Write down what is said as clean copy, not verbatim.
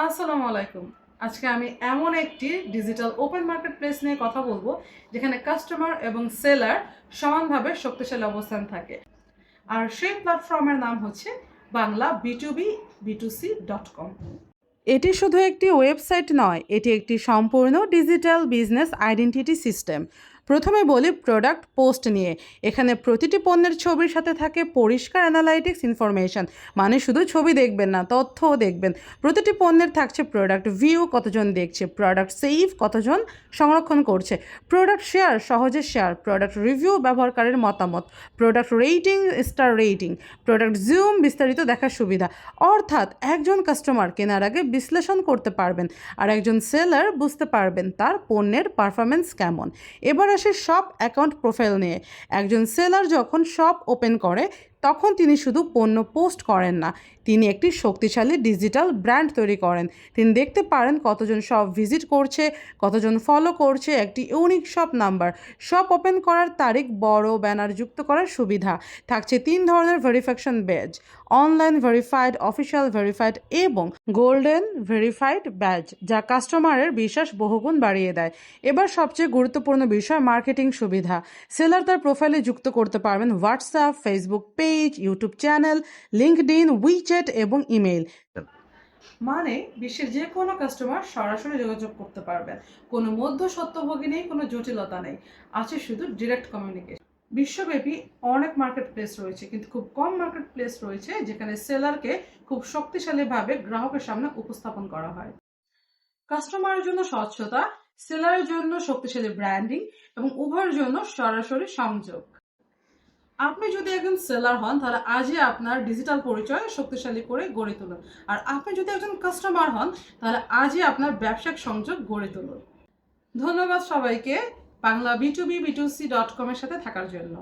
আসসালামু আলাইকুম। আজকে আমি এমন একটি ডিজিটাল ওপেন মার্কেট প্লেস নিয়ে কথা বলবো যেখানে কাস্টমার এবং সেলার সমানভাবে শক্তিশালী অবস্থান থাকে। আর সেই প্ল্যাটফর্মের নাম হচ্ছে বাংলা B2B B2C.com। এটি শুধু একটি ওয়েবসাইট নয়, এটি একটি সম্পূর্ণ ডিজিটাল বিজনেস আইডেন্টিটি সিস্টেম। প্রথমে বলি প্রোডাক্ট পোস্ট নিয়ে। এখানে প্রতিটি পণ্যের ছবির সাথে থাকে পরিষ্কার অ্যানালাইটিক্স ইনফরমেশন, মানে শুধু ছবি দেখবেন না, তথ্যও দেখবেন। প্রতিটি পণ্যের থাকছে প্রোডাক্ট ভিউ, কতজন দেখছে, প্রোডাক্ট সেভ, কতজন সংরক্ষণ করছে, প্রোডাক্ট শেয়ার, সহজে শেয়ার, প্রোডাক্ট রিভিউ, ব্যবহারকারীর মতামত, product rating, star rating, product zoom, বিস্তারিত দেখার সুবিধা। অর্থাৎ একজন কাস্টমার কেনার আগে বিশ্লেষণ করতে পারবেন আর একজন সেলার বুঝতে পারবেন তার পণ্যের পারফরমেন্স কেমন। এবার আসে শপ অ্যাকাউন্ট প্রোফাইল নিয়ে। একজন সেলার যখন শপ ওপেন করে তখন তিনি শুধু পণ্য পোস্ট করেন না, তিনি একটি শক্তিশালী ডিজিটাল ব্র্যান্ড তৈরি করেন। তিনি দেখতে পারেন কতজন শপ ভিজিট করছে, কতজন ফলো করছে, একটি unique shop number, shop open করার তারিখ, বড় ব্যানার যুক্ত করার সুবিধা। থাকছে 3 ধরনের verification badge: online verified, official verified এবং গোল্ডেন ভেরিফাইড ব্যাজ, যা কাস্টমারের বিশ্বাস বহুগুণ বাড়িয়ে দেয়। এবার সবচেয়ে গুরুত্বপূর্ণ বিষয় মার্কেটিং সুবিধা। সেলার তার প্রোফাইলে যুক্ত করতে পারবেন WhatsApp, Facebook page, YouTube channel, LinkedIn, WeChat এবং ইমেইল। মানে বিশ্বের যে কোনো কাস্টমার সরাসরি যোগাযোগ করতে পারবেন। কোনো মধ্যস্বত্বভোগী নেই, কোনো জটিলতা নেই, আছে শুধু ডিরেক্ট কমিউনিকেশন। বিশ্বব্যাপী অনেক মার্কেট প্লেস রয়েছে, কিন্তু খুব কম মার্কেট প্লেস রয়েছে যেখানে সেলারকে খুব শক্তিশালীভাবে গ্রাহকের সামনে উপস্থাপন করা হয়। কাস্টমারের জন্য স্বচ্ছতা, সেলারের জন্য শক্তিশালী ব্র্যান্ডিং এবং উভয়ের জন্য সরাসরি সংযোগ। আপনি যদি একজন সেলার হন তাহলে আজই আপনার ডিজিটাল পরিচয় শক্তিশালী করে গড়ে তুলুন। আর আপনি যদি একজন কাস্টমার হন তাহলে আজই আপনার ব্যবসায়িক সংযোগ গড়ে তুলুন। ধন্যবাদ সবাইকে বাংলা B2B B2C.com এর সাথে থাকার জন্য।